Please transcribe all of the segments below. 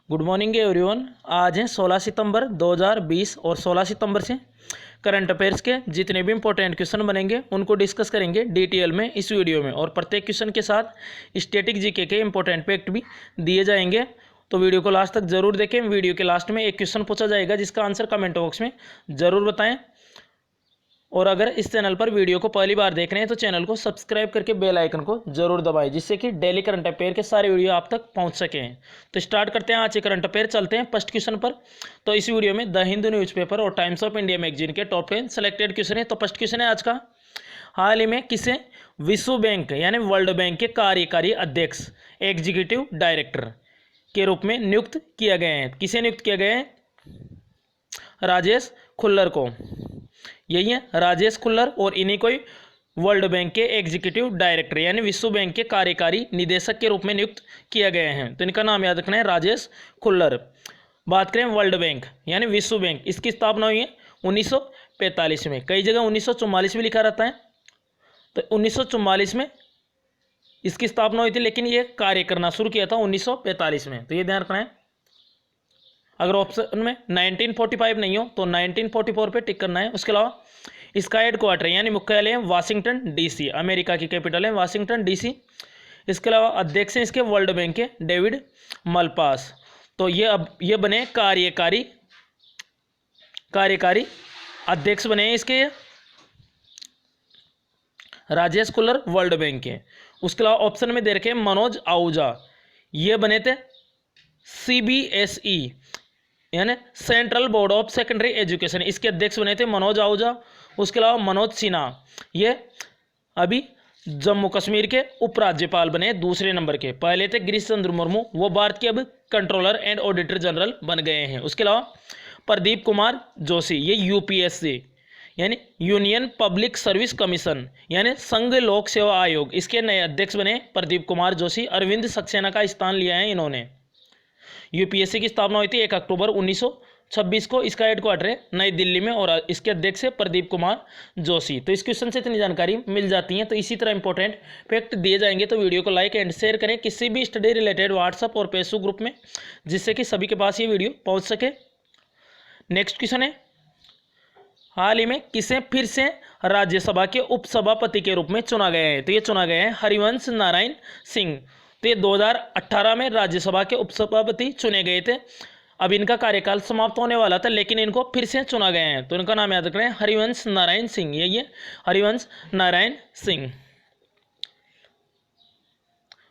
Good morning everyone. आज है 16 सितंबर 2020 और 16 सितंबर से करंट अफेयर्स के जितने भी इंपॉर्टेंट क्वेश्चन बनेंगे उनको डिस्कस करेंगे डिटेल में इस वीडियो में, और प्रत्येक क्वेश्चन के साथ स्टैटिक जीके के इंपॉर्टेंट फैक्ट भी दिए जाएंगे। तो वीडियो को लास्ट तक जरूर देखें। वीडियो के लास्ट में एक क्वेश्चन पूछा जाएगा जिसका आंसर कमेंट बॉक्स में ज़रूर बताएं। और अगर इस चैनल पर वीडियो को पहली बार देख रहे हैं तो चैनल को सब्सक्राइब करके बेल आइकन को जरूर दबाएं, जिससे कि डेली करंट अफेयर के सारे वीडियो आप तक पहुंच सकें। तो स्टार्ट करते हैं आज के करंट अफेयर। चलते हैं फर्स्ट क्वेश्चन पर। तो इस वीडियो में द हिंदू न्यूज़पेपर और टाइम्स ऑफ इंडिया मैगजीन के टॉप 10 सेलेक्टेड क्वेश्चन है। तो फर्स्ट क्वेश्चन है आज का, हाल ही में किसे विश्व बैंक यानी वर्ल्ड बैंक के कार्यकारी अध्यक्ष एग्जीक्यूटिव डायरेक्टर के रूप में नियुक्त किया गया है? किसे नियुक्त किया गया है? राजेश खुल्लर को। यही है राजेश खुल्लर, और इन्हीं को ही वर्ल्ड बैंक के एग्जीक्यूटिव डायरेक्टर यानी विश्व बैंक के कार्यकारी निदेशक के रूप में नियुक्त किया गया है। तो इनका नाम याद रखना है, राजेश खुल्लर। बात करें वर्ल्ड बैंक यानी विश्व बैंक, इसकी स्थापना हुई है 1945 में। कई जगह 1944 में लिखा रहता है, तो 1944 में इसकी स्थापना हुई थी, लेकिन ये कार्य करना शुरू किया था 1945 में। तो ये ध्यान रखना है। अगर ऑप्शन में 1945 नहीं हो तो 1944 पे टिक करना है। उसके अलावा इसका हेडक्वार्टर यानी मुख्यालय है वाशिंगटन डीसी, अमेरिका की कैपिटल है वाशिंगटन डीसी। इसके अलावा अध्यक्ष हैं इसके वर्ल्ड बैंक के डेविड मलपास। तो ये बने कार्यकारी अध्यक्ष बने हैं इसके राजेश खुल्लर वर्ल्ड बैंक के। उसके अलावा ऑप्शन में दे रखे मनोज आहूजा, ये बने थे CBSE यानी central board of secondary education, इसके अध्यक्ष बने थे मनोज आहूजा। उसके अलावा मनोज सिन्हा, ये अभी जम्मू कश्मीर के उपराज्यपाल बने दूसरे नंबर के। पहले थे गिरीश चंद्र मुर्मू, वो भारत के अब कंट्रोलर एंड ऑडिटर जनरल बन गए हैं। उसके अलावा प्रदीप कुमार जोशी, ये UPSC यानी यूनियन पब्लिक सर्विस कमीशन यानी संघ लोक सेवा आयोग, इसके नए अध्यक्ष बने प्रदीप कुमार जोशी। अरविंद सक्सेना का स्थान लिया है इन्होंने। UPSC की स्थापना हुई थी 1 अक्टूबर 1926 को। इसका हेडक्वार्टर है नई दिल्ली में और इसके अध्यक्ष है प्रदीप कुमार जोशी। तो इस क्वेश्चन से इतनी जानकारी मिल जाती है। तो इसी तरह इंपॉर्टेंट फैक्ट दिए जाएंगे, तो वीडियो को लाइक एंड शेयर करें किसी भी स्टडी रिलेटेड व्हाट्सअप और फेसबुक ग्रुप में, जिससे कि सभी के पास ये वीडियो पहुंच सके। नेक्स्ट क्वेश्चन है, हाल ही में किसे फिर से राज्यसभा के उपसभापति के रूप में चुना गया है? तो ये चुना गया है हरिवंश नारायण सिंह। तो ये 2018 में राज्यसभा के उपसभापति चुने गए थे। अब इनका कार्यकाल समाप्त होने वाला था, लेकिन इनको फिर से चुना गया है। तो इनका नाम याद रखना है हरिवंश नारायण सिंह। ये हरिवंश नारायण सिंह,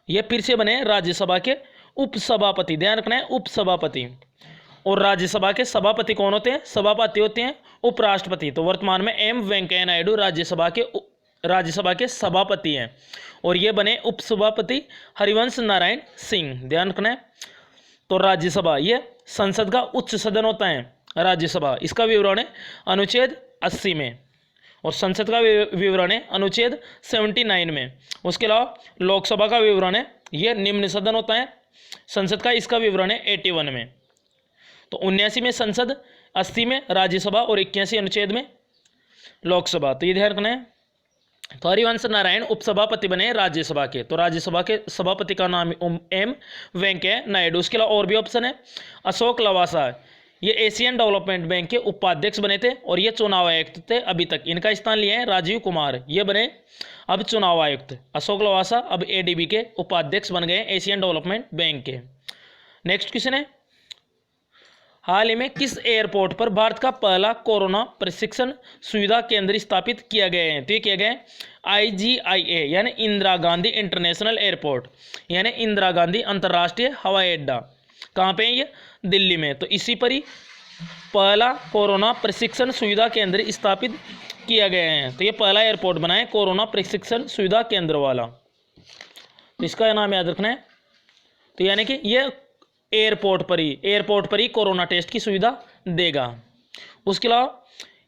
ये फिर से बने राज्यसभा के उपसभापति। ध्यान रखना है उपसभापति। और राज्यसभा के सभापति कौन होते हैं? सभापति होते हैं उपराष्ट्रपति। तो वर्तमान में M वेंकैया नायडू राज्यसभा के सभापति हैं, और ये बने उपसभापति हरिवंश नारायण सिंह। ध्यान रखना है। तो राज्यसभा ये संसद का उच्च सदन होता है राज्यसभा। इसका विवरण है अनुच्छेद 80 में, और संसद का विवरण है अनुच्छेद 79 में। उसके अलावा लोकसभा का विवरण है ये निम्न सदन होता है संसद का, इसका विवरण है 81 में। तो 79 में संसद, 80 में राज्यसभा और 81 अनुच्छेद में लोकसभा। तो ये ध्यान रखना है। तो हरिवंश नारायण उपसभापति बने राज्यसभा के। तो राज्यसभा के सभापति का नाम M वेंकैया नायडू। उसके अलावा और भी ऑप्शन है, अशोक लवासा, ये एशियन डेवलपमेंट बैंक के उपाध्यक्ष बने थे और ये चुनाव आयुक्त थे अभी तक। इनका स्थान लिया है राजीव कुमार, ये बने अब चुनाव आयुक्त। अशोक लवासा अब ADB के उपाध्यक्ष बन गए एशियन डेवलपमेंट बैंक के। नेक्स्ट क्वेश्चन है, हाल ही में किस एयरपोर्ट पर भारत का पहला कोरोना प्रशिक्षण सुविधा केंद्र स्थापित किया गया है? तो ये किया गया है IGIA यानी इंदिरा गांधी इंटरनेशनल एयरपोर्ट यानी इंदिरा गांधी अंतर्राष्ट्रीय हवाई अड्डा। कहाँ पे है ये? दिल्ली में। तो इसी पर ही पहला कोरोना प्रशिक्षण सुविधा केंद्र स्थापित किया गया है। तो ये पहला एयरपोर्ट बना है कोरोना प्रशिक्षण सुविधा केंद्र वाला। तो इसका नाम याद रखना है। तो यानी कि ये एयरपोर्ट पर ही कोरोना टेस्ट की सुविधा देगा। उसके अलावा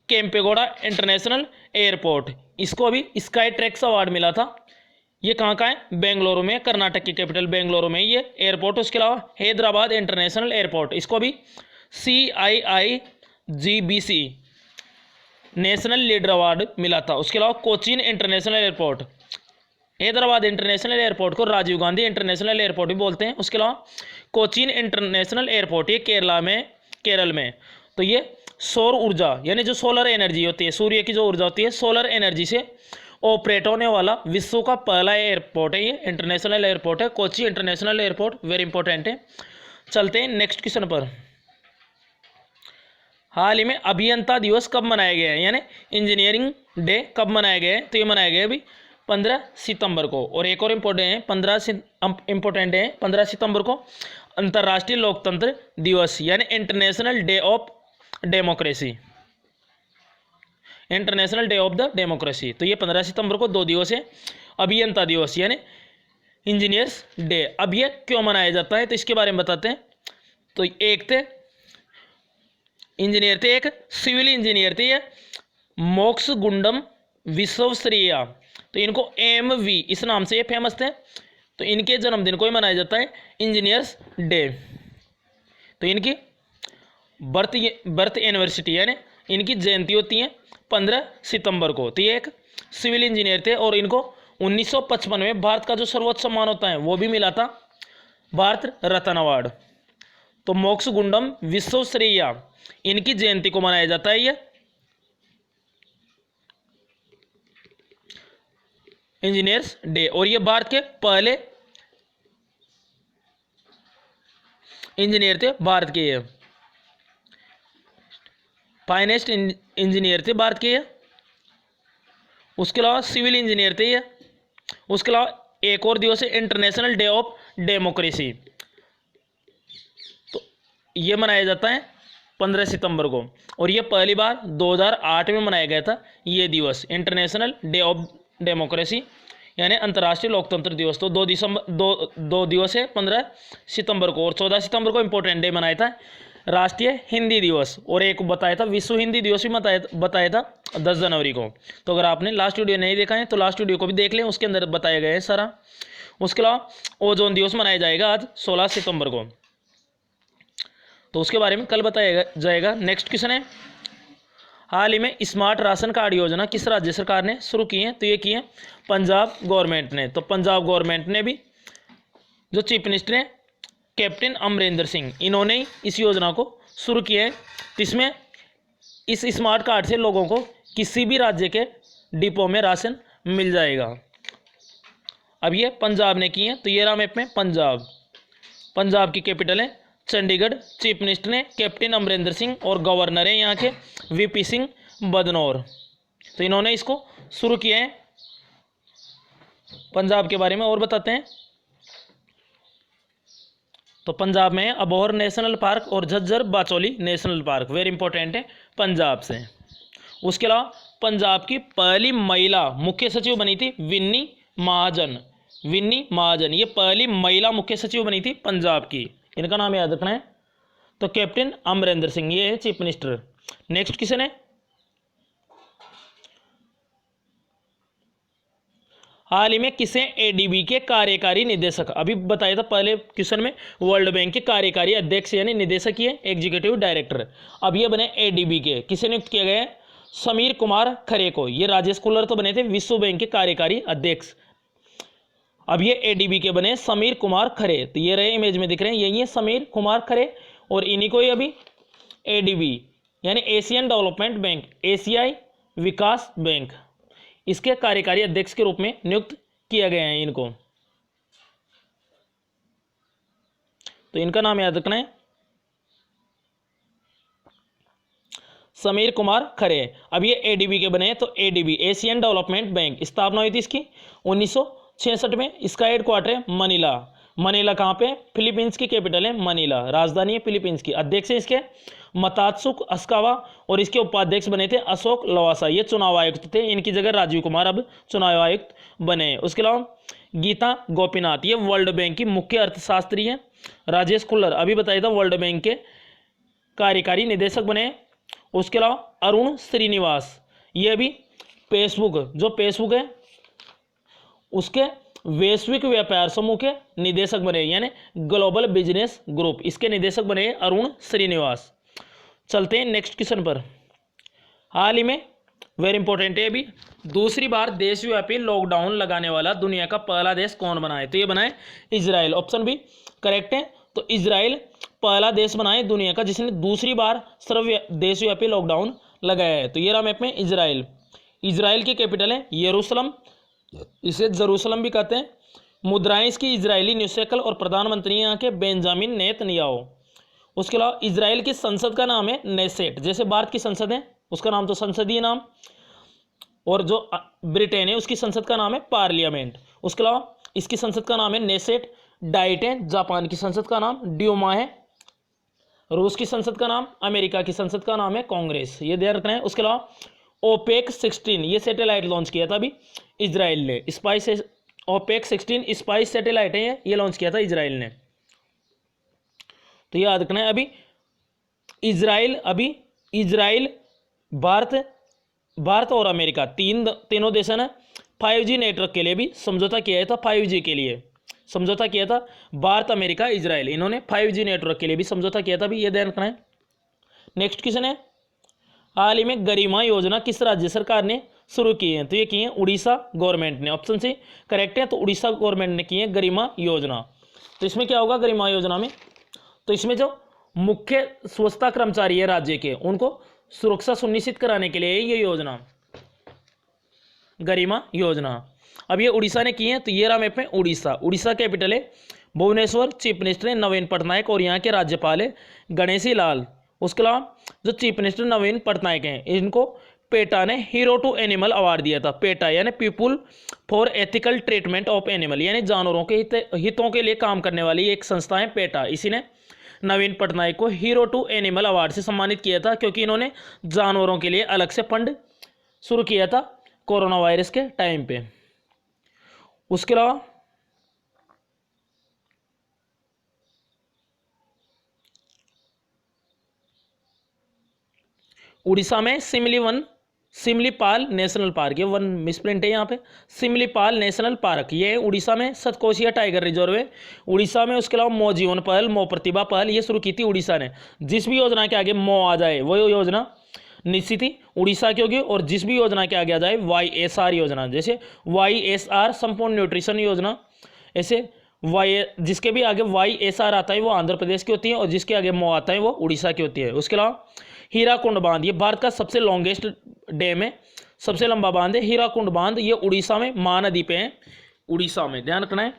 केम्पेगौड़ा इंटरनेशनल एयरपोर्ट, इसको अभी स्काई ट्रैक्स अवार्ड मिला था। ये कहाँ का है? बेंगलुरु में, कर्नाटक की कैपिटल बेंगलुरु में ये एयरपोर्ट। उसके अलावा हैदराबाद इंटरनेशनल एयरपोर्ट, इसको अभी CIIGBC नेशनल लीडर अवार्ड मिला था। उसके अलावा Cochin international airport, Hyderabad international airport को राजीव गांधी इंटरनेशनल एयरपोर्ट भी बोलते हैं। उसके अलावा कोचीन इंटरनेशनल एयरपोर्ट, ये केरल में। तो ये सौर ऊर्जा यानी जो सोलर एनर्जी होती है, सूर्य की जो ऊर्जा होती है, सोलर एनर्जी से ऑपरेट होने वाला विश्व का पहला एयरपोर्ट है। ये इंटरनेशनल एयरपोर्ट है, Kochi international airport, very important है। चलते हैं नेक्स्ट क्वेश्चन पर। हाल ही में अभियंता दिवस कब मनाया गया है, यानी इंजीनियरिंग डे कब मनाया गया है? तो ये मनाया गया है अभी 15 सितंबर को। और एक और इम्पोर्टेंट है, 15 सितंबर को अंतर्राष्ट्रीय लोकतंत्र दिवस यानी international day of democracy, international day of the democracy. तो ये 15 सितंबर को 2 दिवस है। अभियंता दिवस यानी इंजीनियर्स डे, अब ये क्यों मनाया जाता है तो इसके बारे में बताते हैं। तो एक थे इंजीनियर थे, एक सिविल इंजीनियर थे, ये मोक्ष गुंडम विश्वश्रेया, तो इनको एमवी इस नाम से ये फेमस थे। तो इनके जन्मदिन को ही मनाया जाता है इंजीनियर्स डे। तो इनकी बर्थ एनिवर्सिटी यानी इनकी जयंती होती है 15 सितंबर को। तो ये एक सिविल इंजीनियर थे और इनको 1955 में भारत का जो सर्वोच्च सम्मान होता है वो भी मिला था, भारत रत्न अवार्ड। तो मोक्ष गुंडम विश्वश्रेया इनकी जयंती को मनाया जाता है ये इंजीनियर्स डे। और ये भारत के पहले इंजीनियर थे, भारत के ये फाइनेस्ट इंजीनियर थे भारत के ये। उसके अलावा सिविल इंजीनियर थे ये। उसके अलावा एक और दिवस है इंटरनेशनल डे ऑफ डेमोक्रेसी, तो ये मनाया जाता है 15 सितंबर को। और ये पहली बार 2008 में मनाया गया था ये दिवस, इंटरनेशनल डे ऑफ डेमोक्रेसी यानी अंतर्राष्ट्रीय लोकतंत्र दिवस। तो 2 दिवस है 15 सितंबर को। और 14 सितंबर को इम्पोर्टेंट डे मनाया था राष्ट्रीय हिंदी दिवस, और एक बताया था विश्व हिंदी दिवस भी बताया था 10 जनवरी को। तो अगर आपने लास्ट वीडियो नहीं देखा है तो लास्ट वीडियो को भी देख लें, उसके अंदर बताया गया है सारा। उसके अलावा ओजोन दिवस मनाया जाएगा आज 16 सितंबर को, तो उसके बारे में कल बताया जाएगा। नेक्स्ट क्वेश्चन है, हाल ही में स्मार्ट राशन कार्ड योजना किस राज्य सरकार ने शुरू की है? तो ये की है पंजाब गवर्नमेंट ने। तो पंजाब गवर्नमेंट ने भी, जो चीफ मिनिस्टर हैं कैप्टन अमरिंदर सिंह, इन्होंने ही इस योजना को शुरू किया है। तो इसमें इस स्मार्ट कार्ड से लोगों को किसी भी राज्य के डिपो में राशन मिल जाएगा। अब ये पंजाब ने की है, तो ये रहा मैप में पंजाब की कैपिटल है चंडीगढ़। चीफ मिनिस्टर ने कैप्टन अमरिंदर सिंह और गवर्नर है यहाँ के वीपी सिंह बदनौर। तो इन्होंने इसको शुरू किया है। पंजाब के बारे में और बताते हैं। तो पंजाब में अबोहर नेशनल पार्क और Jhajjar Bachauli national park, very important है पंजाब से। उसके अलावा पंजाब की पहली महिला मुख्य सचिव बनी थी विन्नी महाजन, ये पहली महिला मुख्य सचिव बनी थी पंजाब की। इनका नाम याद रखना है। तो कैप्टन अमरिंदर सिंह, ये है चीफ मिनिस्टर। नेक्स्ट क्वेश्चन है, हाल ही में किसे एडीबी के कार्यकारी निदेशक, अभी बताया था पहले क्वेश्चन में, वर्ल्ड बैंक के कार्यकारी अध्यक्ष यानी निदेशक ये एग्जीक्यूटिव डायरेक्टर। अब ये बने एडीबी के, किसे नियुक्त किया गया है? समीर कुमार खरे को। ये राजेश कुलर तो बने थे विश्व बैंक के कार्यकारी अध्यक्ष, अब ये एडीबी के बने समीर कुमार खरे। तो ये रहे इमेज में दिख रहे हैं, यही है समीर कुमार खरे। और इन्हीं को ही अभी एडीबी यानी एशियन डेवलपमेंट बैंक, एशियाई विकास बैंक, इसके कार्यकारी अध्यक्ष के रूप में नियुक्त किया गया है इनको। तो इनका नाम याद रखना है समीर कुमार खरे। अब ये एडीबी के बने, तो एडीबी एशियन डेवलपमेंट बैंक, स्थापना हुई थी इसकी 1966 में। इसका हेडक्वार्टर है मनीला कहाँ पे? फिलीपींस की कैपिटल है मनीला, राजधानी है फिलीपींस की। अध्यक्ष है इसके मतात्सुक अस्कावा और इसके उपाध्यक्ष बने थे अशोक लवासा, ये चुनाव आयुक्त थे। इनकी जगह राजीव कुमार अब चुनाव आयुक्त बने। उसके अलावा गीता गोपीनाथ, ये वर्ल्ड बैंक की मुख्य अर्थशास्त्री है। राजेश कुल्लर, अभी बताया था वर्ल्ड बैंक के कार्यकारी निदेशक बने। उसके अलावा अरुण श्रीनिवास, ये भी फेसबुक है उसके वैश्विक व्यापार समूह के निदेशक बने, यानी ग्लोबल बिजनेस ग्रुप, इसके निदेशक बने अरुण श्रीनिवास। चलते हैं नेक्स्ट क्वेश्चन पर। हाल ही में वेरी इंपॉर्टेंट है, अभी दूसरी बार देशव्यापी लॉकडाउन लगाने वाला दुनिया का पहला देश कौन बना है? तो ये बना है इजराइल, ऑप्शन बी करेक्ट है। तो तो इजराइल पहला देश बना है दुनिया का जिसने दूसरी बार देशव्यापी लॉकडाउन लगाया है। तो ये रहा मैप में इजराइल। इजराइल की कैपिटल है यरूशलेम, इसे जेरूशलम भी कहते हैं। मुद्राएं इसकी इजरायली न्यूशेकल और प्रधानमंत्री यहाँ के बेंजामिन नेतन्याहू। उसके अलावा इजराइल की संसद का नाम है नेसेट, जैसे भारत की संसद है उसका नाम तो संसदीय नाम, और जो ब्रिटेन है उसकी संसद का नाम है पार्लियामेंट। उसके अलावा इसकी संसद का नाम है नेसेट। डाइट है जापान की संसद का नाम, ड्यूमा है रूस की संसद का नाम, अमेरिका की संसद का नाम है कांग्रेस, ये ध्यान रखना है। उसके अलावा ओपेक 16 ये सैटेलाइट लॉन्च किया था अभी इजराइल ने, स्पाइस ओपेक 16 स्पाइस सैटेलाइट है ये लॉन्च किया था इजराइल ने। तो ये याद रखना है। अभी इजराइल भारत और अमेरिका तीनों देशों ने 5G नेटवर्क के लिए भी समझौता किया था। 5G के लिए समझौता किया था भारत, अमेरिका, इजराइल, इन्होंने 5G नेटवर्क के लिए भी समझौता किया था भी, ये ध्यान रखना है। नेक्स्ट क्वेश्चन है, हाल ही में गरिमा योजना किस राज्य सरकार ने शुरू की है? तो ये की है उड़ीसा गवर्नमेंट ने, ऑप्शन सी करेक्ट है। तो उड़ीसा गवर्नमेंट ने की है गरिमा योजना। तो इसमें क्या होगा गरिमा योजना में? तो इसमें जो मुख्य स्वच्छता कर्मचारी है राज्य के, उनको सुरक्षा सुनिश्चित कराने के लिए ये योजना गरिमा योजना। अब ये उड़ीसा ने की है। तो ये रहा मैप में उड़ीसा। उड़ीसा कैपिटल है भुवनेश्वर, चीफ मिनिस्टर है नवीन पटनायक और यहाँ के राज्यपाल है गणेशी लाल। उसके अलावा जो चीफ मिनिस्टर नवीन पटनायक हैं इनको पेटा ने हीरो टू एनिमल अवार्ड दिया था। पेटा यानी people for ethical treatment of animal, यानी जानवरों के हितों के लिए काम करने वाली एक संस्था है पेटा। इसी ने नवीन पटनायक को हीरो टू एनिमल अवार्ड से सम्मानित किया था क्योंकि इन्होंने जानवरों के लिए अलग से फंड शुरू किया था कोरोना वायरस के टाइम पे। उसके अलावा उड़ीसा में सिमलीपाल नेशनल पार्क, ये वन मिसप्रिंट है यहाँ पे, सिमलीपाल नेशनल पार्क ये उड़ीसा में सतकोशिया टाइगर रिजर्व है उड़ीसा में। उसके अलावा मो जीवन पहल, मो प्रतिभा पहल ये शुरू की थी उड़ीसा ने। जिस भी योजना के आगे मो आ जाए वो योजना निश्चित ही उड़ीसा की होगी, और जिस भी योजना के आगे आ जाए YSR योजना, जैसे YSR संपूर्ण न्यूट्रिशन योजना, ऐसे जिसके भी आगे YSR आता है वो आंध्र प्रदेश की होती है और जिसके आगे मो आता है वो उड़ीसा की होती है। उसके अलावा हीराकुंड बांध ये भारत का सबसे लॉन्गेस्ट डैम है, सबसे लंबा बांध है हीराकुंड बांध, ये उड़ीसा में महानदी पे है, उड़ीसा में ध्यान रखना है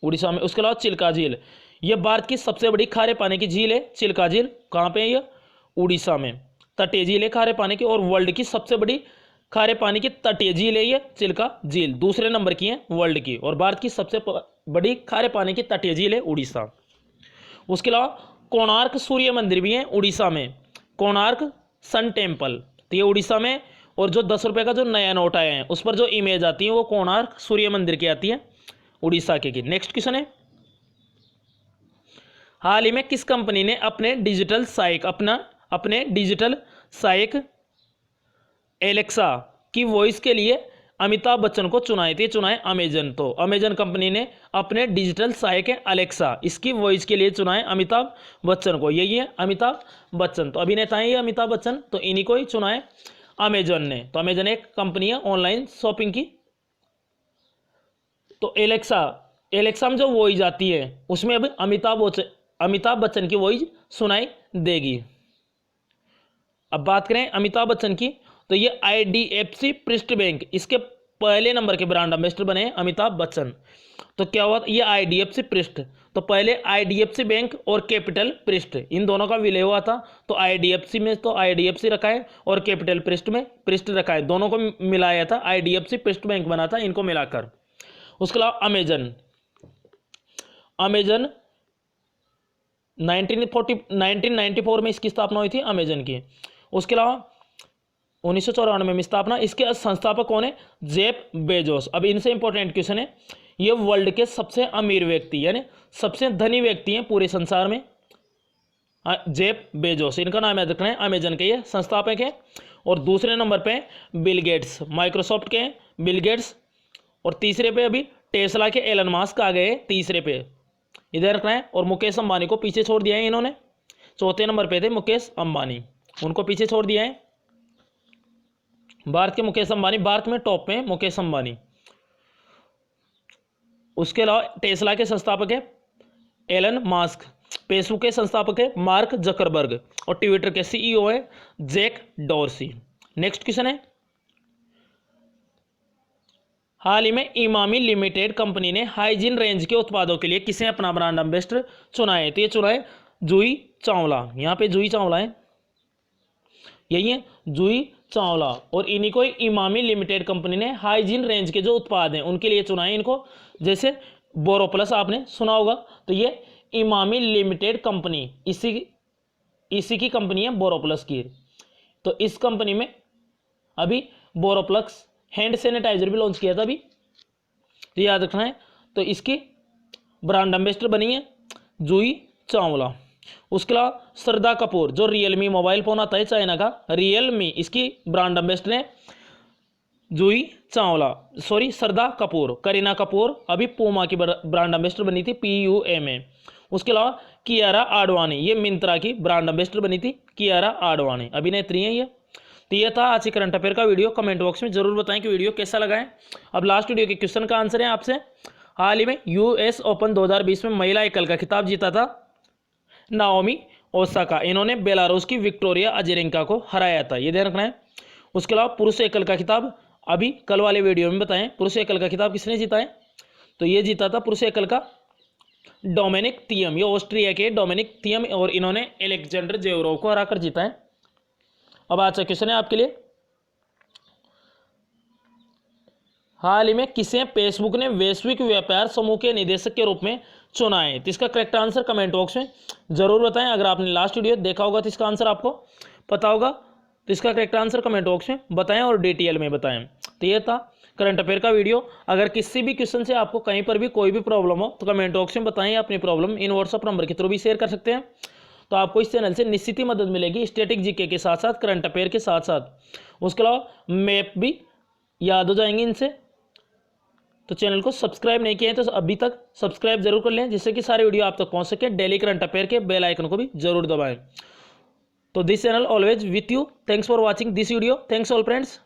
उड़ीसा में। उसके अलावा चिल्का झील ये भारत की सबसे बड़ी खारे पानी की झील है। चिल्का झील कहाँ पे है? ये उड़ीसा में तटीय झील है खारे पानी की, और वर्ल्ड की सबसे बड़ी खारे पानी की तटीय झील है ये चिल्का झील, दूसरे नंबर की है वर्ल्ड की, और भारत की सबसे बड़ी खारे पानी की तटीय झील है उड़ीसा। उसके अलावा कोणार्क सूर्य मंदिर भी है उड़ीसा में, कोणार्क सन टेम्पल, तो ये उड़ीसा में। और जो 10 रुपये का जो नया नोट आया है उस पर जो इमेज आती है वो कोणार्क सूर्य मंदिर की आती है उड़ीसा के। नेक्स्ट क्वेश्चन है, हाल ही में किस कंपनी ने अपने डिजिटल सहायक एलेक्सा की वॉइस के लिए अमिताभ बच्चन को चुना है अमेजन। तो अमेजन कंपनी ने अपने डिजिटल सहायक अलेक्सा इसकी वॉइस के लिए चुना है अमिताभ बच्चन को, यही है अमिताभ बच्चन। तो अभिनेता है ये अमिताभ बच्चन, तो इन्हीं को ही चुना है अमेजन ने। तो अमेजन एक कंपनी है ऑनलाइन शॉपिंग की। तो एलेक्सा में जो वॉइस आती है उसमें अब अमिताभ बच्चन की वॉइस सुनाई देगी। अब बात करें अमिताभ बच्चन की, तो ये IDFC पृष्ठ बैंक इसके पहले नंबर के ब्रांड एम्बेसडर बने अमिताभ बच्चन। तो क्या हुआ, ये IDFC पृष्ठ, तो पहले IDFC बैंक और कैपिटल पृष्ठ इन दोनों का विलय हुआ था। तो IDFC में तो IDFC रखा है और कैपिटल पृष्ठ में पृष्ठ रखा है, दोनों को मिलाया था IDFC पृष्ठ बैंक बना था इनको मिलाकर। उसके अलावा अमेजन 1994 में इसकी स्थापना हुई थी अमेजन की। उसके अलावा 1994 में स्थापना, इसके संस्थापक कौन है? Jeff Bezos. अब इनसे इंपॉर्टेंट क्वेश्चन है, ये वर्ल्ड के सबसे अमीर व्यक्ति यानी सबसे धनी व्यक्ति हैं पूरे संसार में, जेफ बेजोस, इनका नाम याद रखना है। अमेजन के ये संस्थापक हैं। और दूसरे नंबर पे बिल गेट्स, माइक्रोसॉफ्ट के बिल गेट्स, और तीसरे पे अभी टेस्ला के एलन मास्क आ गए तीसरे पे, इधर रखना है। और मुकेश अंबानी को पीछे छोड़ दिया है इन्होंने, चौथे नंबर पे थे मुकेश अंबानी, उनको पीछे छोड़ दिया है। भारत के मुकेश अंबानी, भारत में टॉप में मुकेश अंबानी। उसके अलावा टेस्ला के संस्थापक है एलन मास्क, फेसबुक के संस्थापक है मार्क जकरबर्ग और ट्विटर के सीईओ है जैक डॉर्सी। नेक्स्ट क्वेश्चन है, हाल ही में इमामी लिमिटेड कंपनी ने हाइजीन रेंज के उत्पादों के लिए किसे अपना ब्रांड एम्बेसडर चुना है? तो ये चुना है जूही चावला। यहाँ पे जूही चावला है, यही है जूही चावला, और इन्हीं को इमामी लिमिटेड कंपनी ने हाइजीन रेंज के जो उत्पाद हैं उनके लिए चुना है इनको। जैसे बोरोप्लस आपने सुना होगा, तो ये इमामी लिमिटेड कंपनी इसी की कंपनी है बोरोप्लस की। तो इस कंपनी में अभी बोरोप्लस हैंड सैनिटाइजर भी लॉन्च किया था अभी, तो याद रखना है। तो इसकी ब्रांड एम्बेसडर बनी है जूही चावला। उसके अलावा श्रद्धा कपूर, जो रियलमी मोबाइल फोन आता है चाइना का रियलमी, इसकी ब्रांड एम्बेसडर है जूही चावला, सॉरी श्रद्धा कपूर। करीना कपूर अभी पूमा की ब्रांड एम्बेसडर बनी थी PUMA। उसके अलावा कियारा आडवाणी, ये मिंत्रा की ब्रांड एम्बेसडर बनी थी कियारा आडवाणी, अभिनेत्री है ये। तो ये था आज की करंट अफेयर का वीडियो। कमेंट बॉक्स में जरूर बताएं कि वीडियो कैसा लगा है। अब लास्ट वीडियो के क्वेश्चन का आंसर है आपसे, हाल ही में US ओपन 2020 में महिला एकल का खिताब जीता था नाओमी ओसाका, इन्होंने बेलारूस की विक्टोरिया अजेरेंका को हराया था, ये ध्यान रखना है। उसके अलावा पुरुष एकल का खिताब अभी कल वाले वीडियो में बताएं, पुरुष एकल का खिताब किसने जीता है? तो ये जीता था पुरुष एकल का डोमिनिक थियम, ये ऑस्ट्रिया के डोमिनिक थियम, और इन्होंने अलेक्जेंडर जेवरोव को हराकर जीता है। अब आज का क्वेश्चन है आपके लिए, हाल ही में किसे फेसबुक ने वैश्विक व्यापार समूह के निदेशक के रूप में चुना है? तो इसका करेक्ट आंसर कमेंट बॉक्स में जरूर बताएं। अगर आपने लास्ट वीडियो देखा होगा तो इसका आंसर आपको पता होगा, तो इसका करेक्ट आंसर कमेंट बॉक्स में बताएं और डिटेल में बताएं। तो ये था करंट अफेयर का वीडियो। अगर किसी भी क्वेश्चन से आपको कहीं पर भी कोई भी प्रॉब्लम हो तो कमेंट बॉक्स में बताएं, अपनी प्रॉब्लम इन व्हाट्सअप नंबर के थ्रू भी शेयर कर सकते हैं। तो आपको इस चैनल से निश्चित ही मदद मिलेगी, स्टैटिक जीके के साथ साथ करंट अफेयर के साथ साथ। उसके अलावा मैप भी याद हो जाएंगे इनसे। तो चैनल को सब्सक्राइब नहीं किया है तो अभी तक सब्सक्राइब जरूर कर लें, जिससे कि सारे वीडियो आप तक पहुंच सके। डेली करंट अफेयर के बेल आइकन को भी जरूर दबाएं। तो this channel always with you. Thanks for watching this video. Thanks all friends.